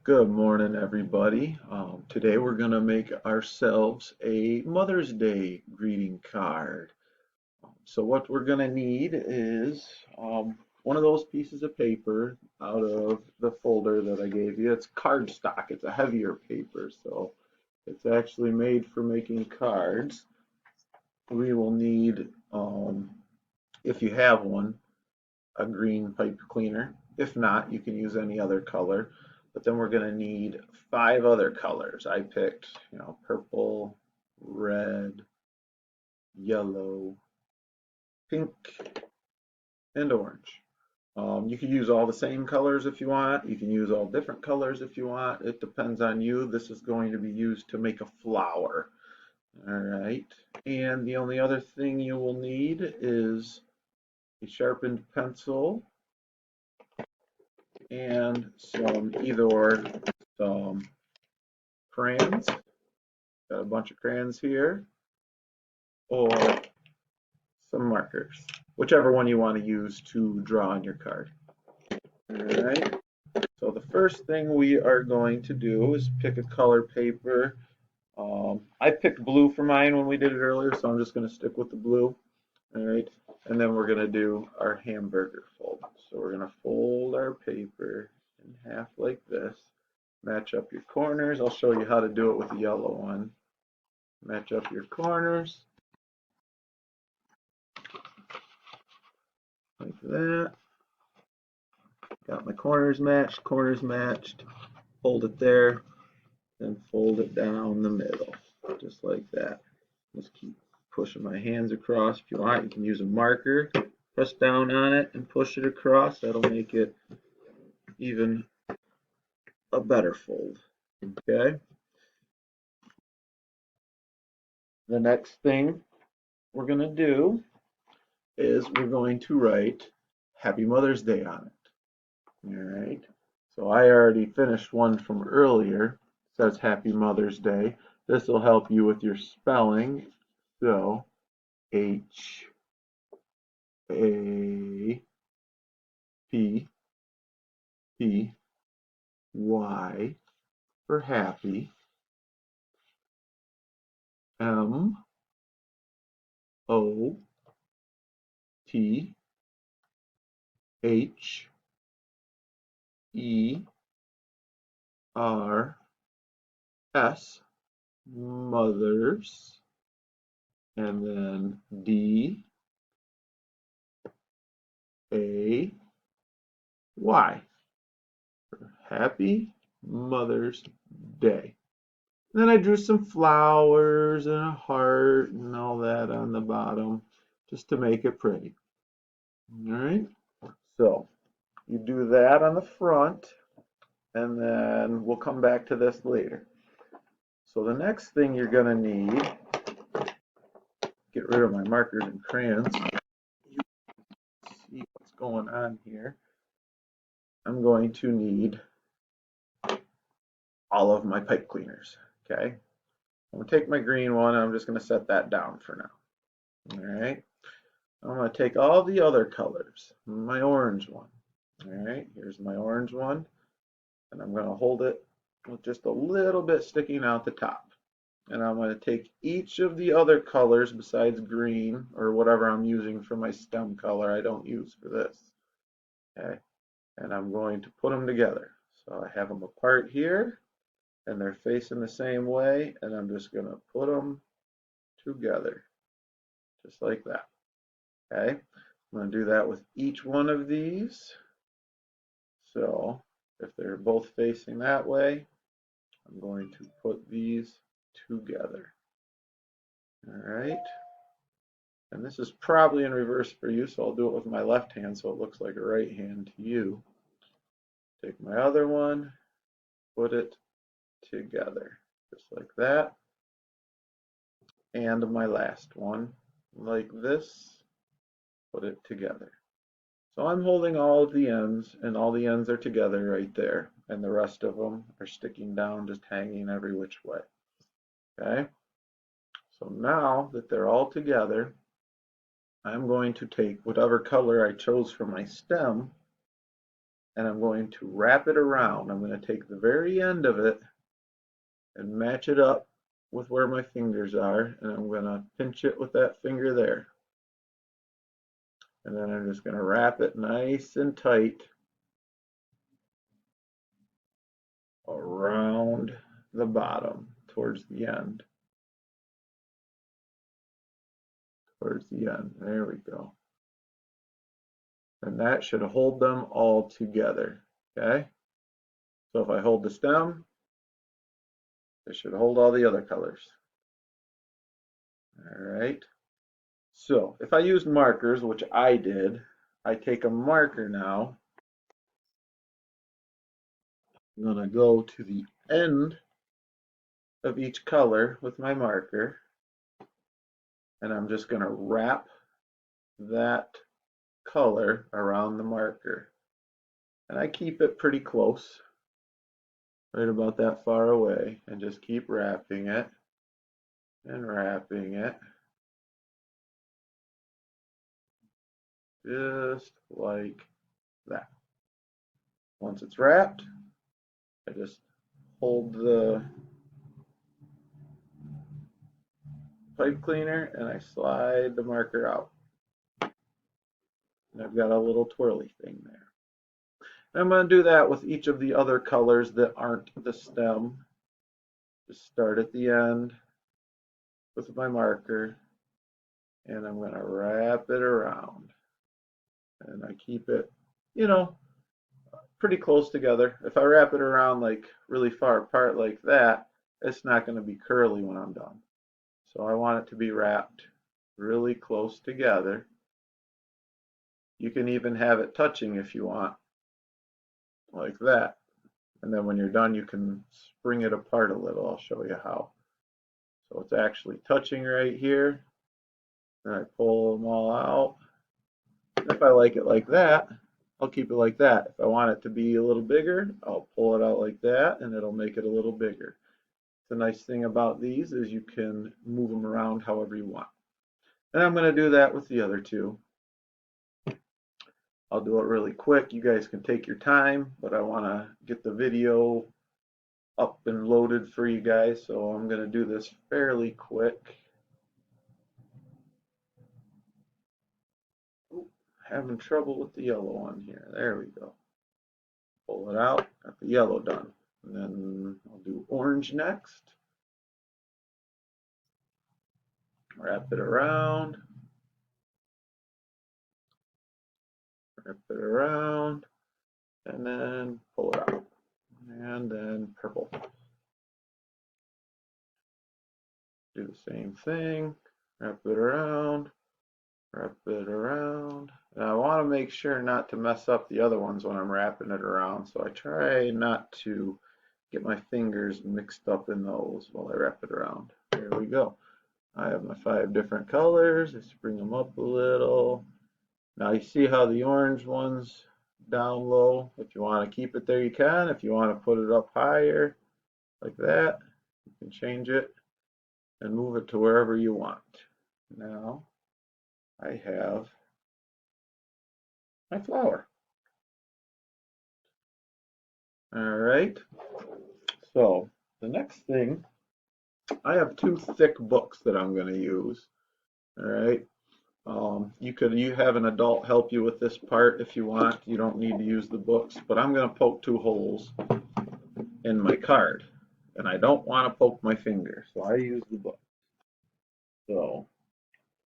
Good morning, everybody. Today we're going to make ourselves a Mother's Day greeting card. So what we're going to need is one of those pieces of paper out of the folder that I gave you. It's cardstock. It's a heavier paper, so it's actually made for making cards. We will need, if you have one, a green pipe cleaner. If not, you can use any other color. But then we're going to need five other colors. I picked, purple, red, yellow, pink, and orange. You can use all the same colors if you want. You can use all different colors if you want. It depends on you. This is going to be used to make a flower. All right. And the only other thing you will need is a sharpened pencil and some crayons. Got a bunch of crayons here, or some markers, whichever one you want to use to draw on your card. All right. So the first thing we are going to do is pick a color paper. I picked blue for mine when we did it earlier, so I'm just going to stick with the blue. All right. And then we're going to do our hamburger fold. So we're going to fold our paper in half like this. Match up your corners. I'll show you how to do it with the yellow one. Match up your corners like that. Got my corners matched. Hold it there, then fold it down the middle, just like that. Just keep pushing my hands across. If you want, you can use a marker. Press down on it and push it across. That'll make it even a better fold. Okay. The next thing we're going to do is we're going to write Happy Mother's Day on it. All right. So I already finished one from earlier. It says Happy Mother's Day. This will help you with your spelling. So Happy for happy. Mothers, mothers, and then DAY for Happy Mother's Day. And then I drew some flowers and a heart and all that on the bottom just to make it pretty. All right, so you do that on the front, and then we'll come back to this later. So the next thing you're going to need, get rid of my markers and crayons. You see what's going on here. I'm going to need all of my pipe cleaners. Okay, I'm going to take my green one and I'm just going to set that down for now. All right, I'm going to take all the other colors, my orange one. All right, here's my orange one, and I'm going to hold it with just a little bit sticking out the top. And I'm going to take each of the other colors besides green or whatever I'm using for my stem color I don't use for this. Okay, and I'm going to put them together. So I have them apart here and they're facing the same way, and I'm just going to put them together just like that. Okay, I'm going to do that with each one of these. So if they're both facing that way, I'm going to put these together. All right. And this is probably in reverse for you, so I'll do it with my left hand so it looks like a right hand to you. Take my other one, put it together, just like that. And my last one, like this, put it together. So I'm holding all of the ends, and all the ends are together right there, and the rest of them are sticking down, just hanging every which way. Okay? So now that they're all together, I'm going to take whatever color I chose for my stem and I'm going to wrap it around. I'm going to take the very end of it and match it up with where my fingers are, and I'm going to pinch it with that finger there. And then I'm just going to wrap it nice and tight around the bottom towards the end. Towards the end. There we go. And that should hold them all together. Okay? So if I hold the stem, it should hold all the other colors. All right. So if I used markers, which I did, I take a marker now. I'm going to go to the end of each color with my marker, and I'm just going to wrap that color around the marker. And I keep it pretty close, right about that far away, and just keep wrapping it and wrapping it. Just like that. Once it's wrapped, I just hold the pipe cleaner and I slide the marker out. And I've got a little twirly thing there. And I'm going to do that with each of the other colors that aren't the stem. Just start at the end with my marker, and I'm going to wrap it around. And I keep it, you know, pretty close together. If I wrap it around like really far apart like that, it's not going to be curly when I'm done. So I want it to be wrapped really close together. You can even have it touching if you want, like that. And then when you're done, you can spring it apart a little. I'll show you how. So it's actually touching right here. And I pull them all out. And if I like it like that, I'll keep it like that. If I want it to be a little bigger, I'll pull it out like that, and it'll make it a little bigger. The nice thing about these is you can move them around however you want. And I'm going to do that with the other two. I'll do it really quick. You guys can take your time, but I want to get the video up and loaded for you guys, so I'm going to do this fairly quick. Ooh, having trouble with the yellow one here. There we go. Pull it out. Got the yellow done. And then I'll do orange next. Wrap it around. Wrap it around. And then pull it out. And then purple. Do the same thing. Wrap it around. Wrap it around. And I want to make sure not to mess up the other ones when I'm wrapping it around. So I try not to get my fingers mixed up in those while I wrap it around. There we go. I have my 5 different colors. Let's bring them up a little. Now you see how the orange one's down low. If you want to keep it there, you can. If you want to put it up higher, like that, you can change it and move it to wherever you want. Now I have my flower. All right. So the next thing, I have 2 thick books that I'm going to use. All right. You have an adult help you with this part if you want. You don't need to use the books, but I'm going to poke 2 holes in my card, and I don't want to poke my finger, so I use the book. So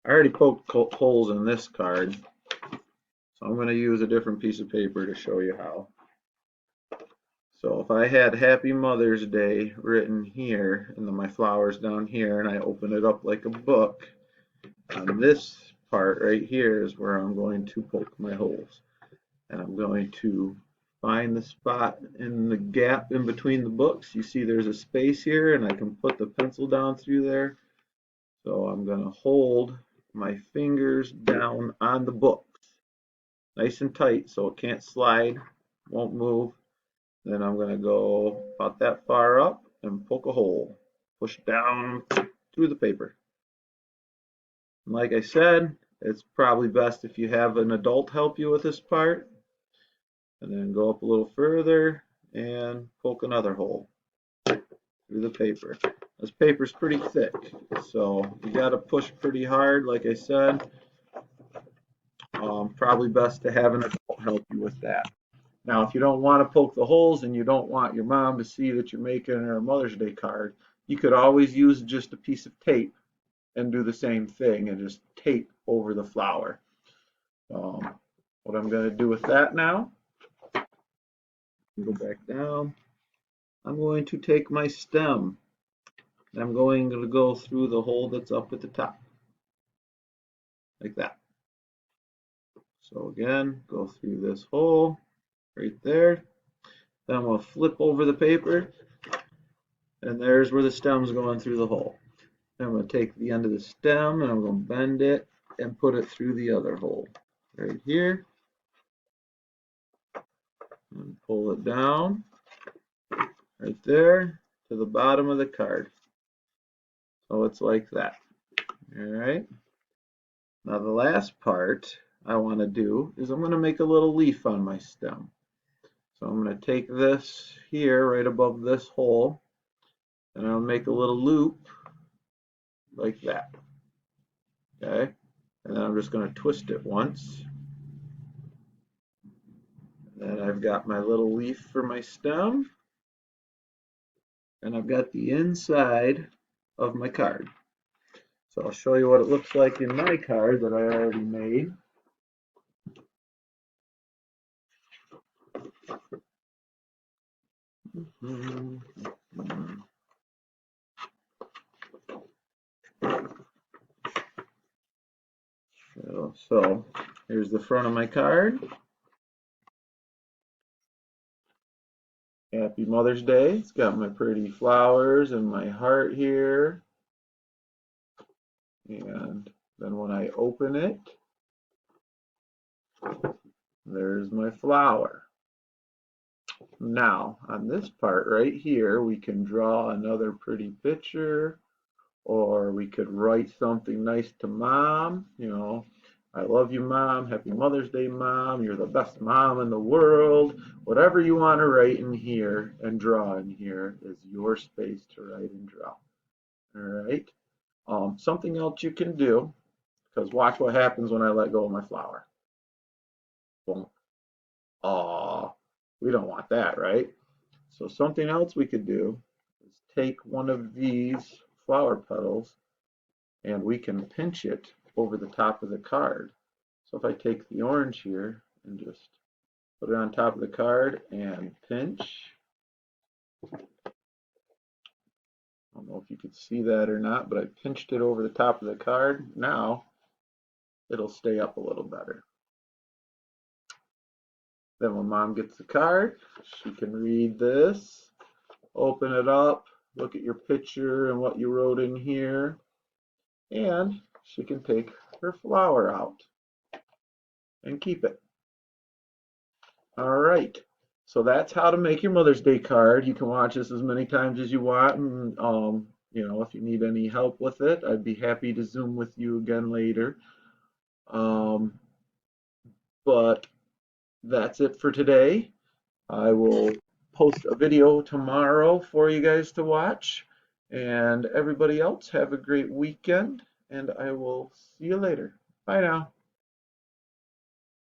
I already poked holes in this card, so I'm going to use a different piece of paper to show you how. So if I had Happy Mother's Day written here, and then my flowers down here, and I open it up like a book, on this part right here is where I'm going to poke my holes. And I'm going to find the spot in the gap in between the books. You see there's a space here, and I can put the pencil down through there. So I'm going to hold my fingers down on the books, nice and tight so it can't slide, won't move. Then I'm going to go about that far up and poke a hole. Push down through the paper. And like I said, it's probably best if you have an adult help you with this part. and then go up a little further and poke another hole through the paper. This paper's pretty thick, so you got to push pretty hard, like I said. Probably best to have an adult help you with that. Now, if you don't want to poke the holes and you don't want your mom to see that you're making her a Mother's Day card, you could always use just a piece of tape and do the same thing and just tape over the flower. What I'm going to do with that now, go back down. I'm going to take my stem and I'm going to go through the hole that's up at the top, like that. So again, go through this hole right there. Then I'm going to flip over the paper, and there's where the stem's going through the hole. Then I'm going to take the end of the stem and I'm going to bend it and put it through the other hole right here. And pull it down right there to the bottom of the card. So it's like that. All right. Now the last part I want to do is I'm going to make a little leaf on my stem. So I'm going to take this here right above this hole and I'll make a little loop like that. Okay. And then I'm just going to twist it once. And I've got my little leaf for my stem. And I've got the inside of my card. So I'll show you what it looks like in my card that I already made. So here's the front of my card. Happy Mother's Day. It's got my pretty flowers and my heart here. And then when I open it, there's my flower. Now, on this part right here, we can draw another pretty picture, or we could write something nice to Mom. You know, I love you, Mom. Happy Mother's Day, Mom. You're the best mom in the world. Whatever you want to write in here and draw in here is your space to write and draw. All right. Something else you can do, because watch what happens when I let go of my flower. Boom. Aw, we don't want that, right? So something else we could do is take one of these flower petals and we can pinch it over the top of the card. So if I take the orange here and just put it on top of the card and pinch, I don't know if you could see that or not, but I pinched it over the top of the card. Now it'll stay up a little better. Then when Mom gets the card, she can read this, open it up, look at your picture and what you wrote in here, and she can take her flower out and keep it. All right, so that's how to make your Mother's Day card. You can watch this as many times as you want, and you know, if you need any help with it, I'd be happy to Zoom with you again later. But that's it for today. I will post a video tomorrow for you guys to watch. And everybody else, have a great weekend, and I will see you later. Bye now.